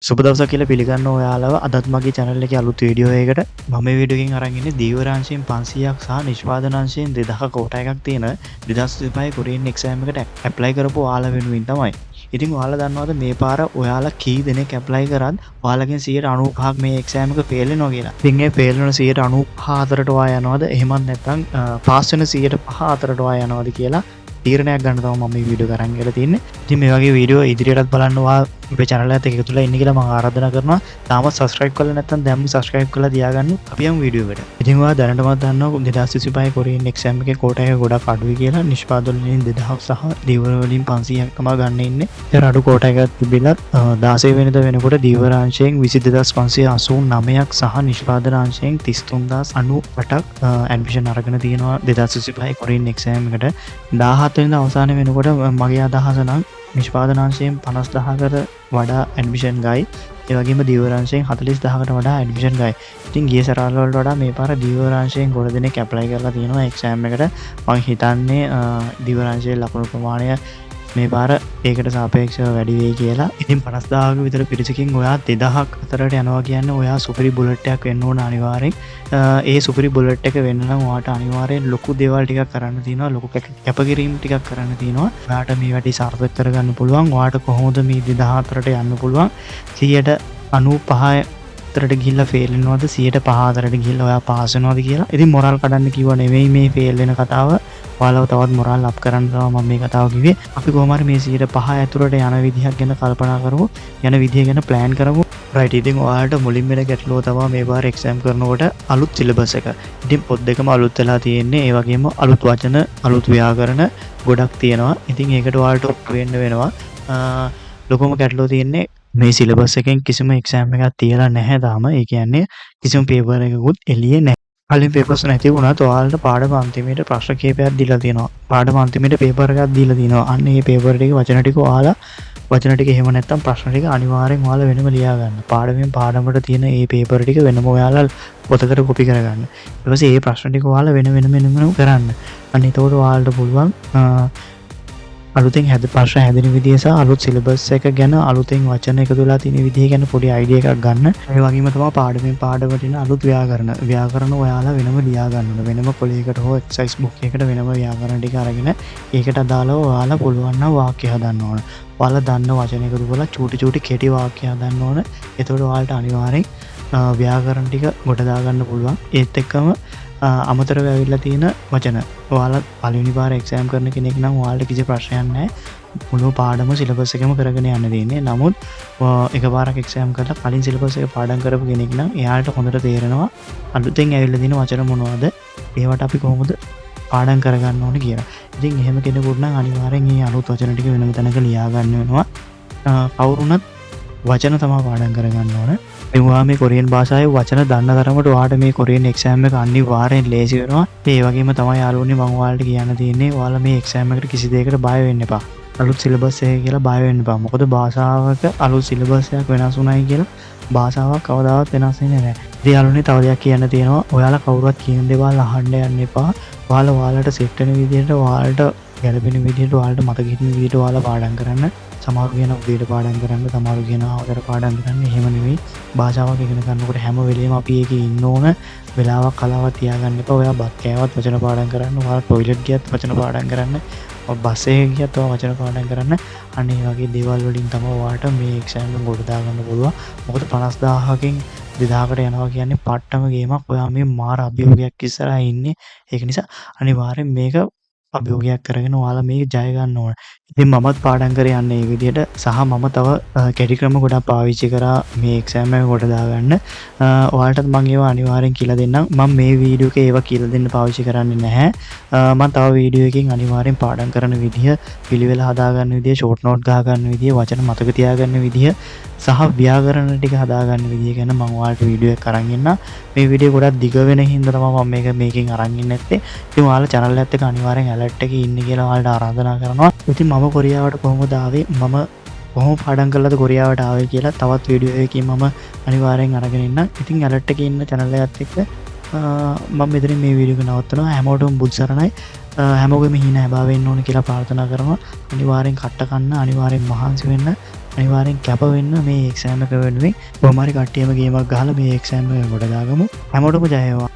සුබ දවසක් කියලා පිළිගන්න ඔයාලව අදත් මගේ channel එකේ අලුත් වීඩියෝ එකකට මම මේ වීඩියෝ එකෙන් අරන් ඉන්නේ දීවරාංශයෙන් 500ක් සහ නිෂ්පාදනාංශයෙන් 2000 කෝටා එකක් තියෙන 2025 කොරියන් එක්සෑම් එකට ඇප්ලයි කරපු ඔයාලා වෙනුවෙන් තමයි. ඉතින් ඔයාලා දන්නවද මේ පාර ඔයාලා කී දෙනෙක් ඇප්ලයි කරත් ඔයාලගෙන් 95%ක් මේ එක්සෑම් එක ෆේල් වෙනවා කියලා. ඉතින් මේ ෆේල් වෙන 95% අතරට ඔයා යනවද? එහෙමත් නැත්නම් පාස් වෙන 105% අතරට ඔයා යනවද කියලා තීරණයක් ගන්න තමයි මම මේ වීඩියෝ කරන් කියලා තියෙන්නේ. ඉතින් මේ වගේ වීඩියෝ ඉදිරියටත් බලන්න ඔයා අපේ channel එකත් එක්ක එකතුලා ඉන්න කියලා මම ආරාධනා කරනවා. තාමත් subscribe කරලා නැත්නම් දැන්ම subscribe කරලා තියාගන්න. අපි යමු වීඩියෝ එකට. ඉතින් ඔයා දැනටමත් දන්නවා 2025 කොරියන් එක්සෑම් එකේ කෝටා එක ගොඩක් අඩුයි කියලා. නිෂ්පාදන වලින් 2000 සහ දීවර වලින් 500ක් තමයි ගන්න ඉන්නේ. ඒතර අඩු කෝටා එකක් තිබිලා 16 වෙනිදා වෙනකොට දීවරාංශයෙන් 20589ක් සහ නිෂ්පාදනාංශයෙන් 33098ක් ඇඩ්මිෂන් අරගෙන තියෙනවා 2025 කොරියන් එක්සෑම් එකට. 17 වෙනිදා අවසානයේ වෙනකොට මගේ අදහස නම් නිෂ්පාදනාංශයෙන් 50000කට වඩා ඇඩ්මිෂන් ගයි. ඒ වගේම දීවරාංශයෙන් 40000කට වඩා ඇඩ්මිෂන් ගයි. ඉතින් ගිය සැරවල් වලට වඩා මේ පාර දීවරාංශයෙන් ගොඩ දෙනෙක් ඇප්ලයි කරලා තියෙනවා එක්සෑම් එකට. මම හිතන්නේ දීවරාංශයේ ලකුණු ප්‍රමාණය මේ පාර ඒකට සාපේක්ෂව වැඩි වෙයි කියලා. ඉතින් 50000ක විතර පිරිසකින් ඔයා 2000ක් අතරට යනවා කියන්නේ ඔයා සුපිරි බුලට් එකක් වෙන්න ඕන අනිවාර්යෙන්. ඒ සුපිරි බුලට් එක වෙන්න නම් ඔයාට අනිවාර්යෙන් ලොකු දේවල් ටිකක් කරන්න තියෙනවා. ලොකු කැපකිරීම් ටිකක් කරන්න තියෙනවා. ඔයාට මේ වැඩි සාර්ථක කරගන්න පුළුවන්. ඔයාට කොහොමද මේ 2000 අතරට යන්න පුළුවන්? 95% අතරට ගිහිල්ලා ෆේල් වෙනවද 105 අතරට ගිහිල්ලා ඔයා පාස් වෙනවද කියලා. ඉතින් මොරල් කඩන්න කිව්ව නෙවෙයි මේ ෆේල් වෙන කතාව. ඔයාලව තවත් මොරල් අප් කරන්න තමයි මම මේ කතාව කිව්වේ. අපි කොහොම හරි මේ 105 ඇතුළට යන විදිහක් ගැන කල්පනා කරමු. යන විදිහ ගැන ප්ලෑන් කරමු. රයිට්. ඉතින් ඔයාලට මුලින්ම වෙන ගැටලුව තමයි මේ පාර එක්සෑම් කරනකොට අලුත් සිලබස් එක. ඉතින් පොත් දෙකම අලුත් වෙලා තියෙන්නේ. ඒ වගේම අලුත් වචන, අලුත් ව්‍යාකරණ ගොඩක් තියෙනවා. ඉතින් ඒකට ඔයාලට ඔප්පු වෙන්න වෙනවා. ලොකුම ගැටලුව තියෙන්නේ මේ සිලබස් එකෙන් කිසිම එක්සෑම් එකක් තියලා නැහැ තාම. ඒ කියන්නේ කිසිම පේපර් එකකුත් එළියේ නැහැ. කලින් පේපර්ස් නැති වුණත් ඔයාලට පාඩම අන්තිමේට ප්‍රශ්න කීපයක් දීලා තියෙනවා. පාඩම අන්තිමේට පේපර් එකක් දීලා තියෙනවා. අන්න ඒ පේපර් ටික වචන ටික ඔයාලා වචන ටික එහෙම නැත්නම් ප්‍රශ්න ටික අනිවාර්යෙන් ඔයාලා වෙනම ලියා ගන්න. පාඩමෙන් පාඩමට තියෙන ඒ පේපර් ටික වෙනම ඔයාලා පොතකට කොපි කරගන්න. ඊට පස්සේ ඒ ප්‍රශ්න ටික ඔයාලා වෙන කරන්න. අන්න එතකොට ඔයාලට පුළුවන් අලුතෙන් ප්‍රශ්න හැදෙන විදිය සහ අලුත් සිලබස් එක ගැන අලුතෙන් වචන එකතු වෙලා තියෙන විදිය ගැන පොඩි අයිඩියා එකක් ගන්න. ඒ වගේම තමයි පාඩමෙන් පාඩමට එන අලුත් ව්‍යාකරණ ඔයාලා වෙනම ලියා ගන්න ඕන. වෙනම කොලයකට හෝ එක්සර්සයිස් බුක් එකකට වෙනම ව්‍යාකරණ ටික අරගෙන ඒකට අදාළව ඔයාලා පුළුවන් නම් වාක්‍ය හදන්න ඕන. ඔයාලා දන්න වචන එකතු කරලා චූටි කෙටි වාක්‍ය හදන්න ඕන. එතකොට ඔයාලට අනිවාර්යෙන් ව්‍යාකරණ ටික ගොඩ දාගන්න පුළුවන්. ඒත් එක්කම අමතරව ඇවිල්ලා තියෙන වචන ඔයාලා පළවෙනි පාර එක්සෑම් කරන කෙනෙක් නම් ඔයාලට කිසි ප්‍රශ්නයක් නැහැ. මුළු පාඩම සිලබස් එකම කරගෙන යන්න දෙන්නේ. නමුත් එකපාරක් එක්සෑම් කරලා කලින් සිලබස් එක පාඩම් කරපු කෙනෙක් නම් එයාට හොඳට තේරෙනවා අලුතෙන් ඇවිල්ලා තියෙන වචන මොනවද, ඒවට අපි කොහොමද පාඩම් කරගන්න ඕනේ කියලා. ඉතින් එහෙම කෙනෙකුට නම් අනිවාර්යෙන් මේ අලුත් වචන ටික වෙනම තැනක ලියා ගන්න වෙනවා. කවුරුණත් වචන තමයි පාඩම් කරගන්න ඕනේ. එවා මේ කොරියන් භාෂාවේ වචන දන්න තරමට ඔයාට මේ කොරියන් එක්සෑම් එක අනිවාර්යෙන් ලේසි වෙනවා. ඒ වගේම තමයි යාළුවනේ මම ඔයාලට කියන්න තියෙන්නේ ඔයාලා මේ එක්සෑම් එකට කිසි දෙයකට බය වෙන්න එපා. අලුත් සිලබස් එක කියලා බය වෙන්න එපා. මොකද භාෂාවක අලුත් සිලබස් එකක් වෙනස් වුණයි කියලා භාෂාවක් කවදාවත් වෙනස් වෙන්නේ නැහැ. ඉතින් යාළුවනේ තව දෙයක් කියන්න තියෙනවා. ඔයාලා කවුරුවත් කියන දේවල් අහන්න යන්න එපා. ඔයාලට සෙට් වෙන විදිහට ඔයාලට ගැළපෙන විදිහට ඔයාලට මතක හිටින විදිහට ඔයාලා පාඩම් කරන්න. සමහරු කියන උදේට පාඩම් කරන්න, සමහරු කියන අවතර පාඩම් කරන්න. එහෙම නෙවෙයි. භාෂාවක් ඉගෙන ගන්නකොට හැම වෙලෙම අපි ඒකේ ඉන්න ඕන. වෙලාවක් කලාවක් තියාගන්න එපා. ඔයා බත් කෑවත් වචන පාඩම් කරන්න. ඔයාලා ටොයිලට් ගියත් වචන පාඩම් කරන්න. බස් එකේ ගියත් ඔයා වචන පාඩම් කරන්න. අන්න ඒ වගේ දේවල් වලින් තමයි ඔයාට මේ එක්සෑම් එක ගොඩ දාගන්න පුළුවන්. මොකද 50000කින් 2000කට යනවා කියන්නේ පට්ටම ගේමක්. ඔයා මේ මාර අභියෝගයක් ඉස්සරහා ඉන්නේ. ඒක නිසා අනිවාර්යෙන් මේක අභියෝගයක් කරගෙන ඔයාලා මේක ජය ගන්න ඕන. ඉතින් මමත් පාඩම් කරේ යන්නේ මේ විදිහට සහ මම තව කැටි ක්‍රම ගොඩක් පාවිච්චි කරා මේ එක්සෑම් එක කොට දාගන්න. ඔයාලටත් මම ඒවා අනිවාර්යෙන් කියලා දෙන්නම්. මම මේ වීඩියෝ එකේ ඒවා කියලා දෙන්න පාවිච්චි කරන්නේ නැහැ. මම තව වීඩියෝ එකකින් අනිවාර්යෙන් පාඩම් කරන විදිහ, පිළිවෙල හදාගන්න විදිහ, ෂෝට් නෝට් ගහගන්න විදිහ, වචන මතක තියාගන්න විදිහ සහ ව්‍යාකරණ ටික හදාගන්න විදිහ ගැන මම ඔයාලට වීඩියෝ එකක් අරන් ඉන්නම්. මේ වීඩියෝ ගොඩක් දිග වෙන හින්දා තමයි මම මේකෙන් අරන් ඉන්නේ නැත්තේ. ඉතින් ඔයාලා channel එකත් එක්ක අනිවාර්යෙන් alert එකේ ඉන්න කියලා ඔයාලට ආරාධනා කරනවා. ඉතින් මම කොරියාවට කොහොමද ආවේ, මම කොහොම පාඩම් කළාද කොරියාවට ආවේ කියලා තවත් වීඩියෝ එකකින් මම අනිවාර්යෙන් අරගෙන ඉන්නම්. ඉතින් alert එකේ ඉන්න channel එකත් එක්ක මම මෙතනින් මේ වීඩියෝ එක නවත්තනවා. හැමෝටම බුදු සරණයි. හැමෝගෙම හිණ හැබාවෙන්න ඕන කියලා ප්‍රාර්ථනා කරනවා. අනිවාර්යෙන් කට්ට කන්න, අනිවාර්යෙන් මහන්සි වෙන්න. අනිවාර්යෙන් කැප වෙන්න මේ එක්සෑම් එක වෙනුවෙන් කොහොම හරි කට්ටියම ගේමක් ගහලා මේ එක්සෑම් එක ගොඩ දාගමු. හැමෝටම ජය වේවා.